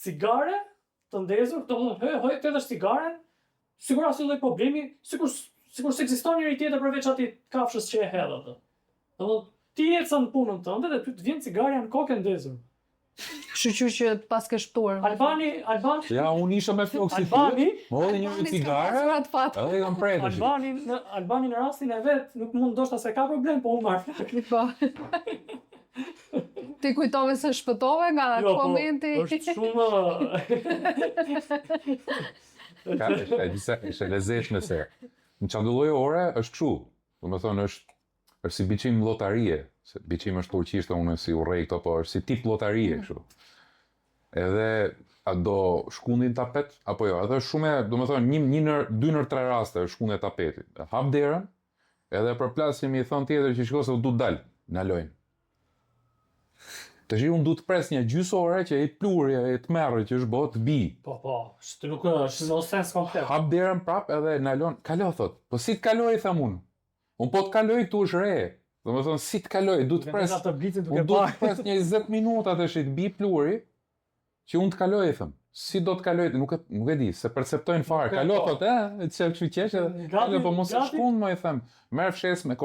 cigare të ndezur, hoj të edhe cigaren, sigur asnjë lloj problemi, sikur s'ekziston njëri tjetër përveç atij kafshës që e hedh atë. Domethënë, ti ecën në punën tënde dhe ty të vjen cigaria në kokë ndezur. Kështu që pas ke shtuar. Albani. Ja, unë isha me flok si Albani. Më hodhi një cigare. Edhe kam pretë. Albani në rastin e vet nuk mund ndoshta se ka problem, po unë marr flak. Po. Ti kujtove se shpëtove nga komenti? Është shumë Ishte lezetshme se në çdo lloj ore është kështu. Domethënë është si biçim llotarie, se biçim është turqisht, unë si urrej këto, po është si tip llotarie kështu. Edhe a do shkundin tapet apo jo? Edhe shumë, domethënë dy nër tre raste është shkundja e tapetit. Hap derën, edhe përplasim i thon tjetër që shiko se u du dal, na lojnë. Tash unë du të pres një gjysore që i pluri, i të merri që është bëhet të bi. Po, nuk është në sens komplet. Hap derën prap edhe na lon, kalo thot. Po si të kaloj tham unë? Unë po të kaloj këtu është re. Domethënë si të kaloj, du të pres. Unë du të pres një 20 minuta tash i të bi pluri që unë të kaloj them. Si do të kaloj? Nuk e di, se perceptojnë fare. Kalo thot, çel kështu qesh edhe. Po mos e shkund më i them. Merr fshes me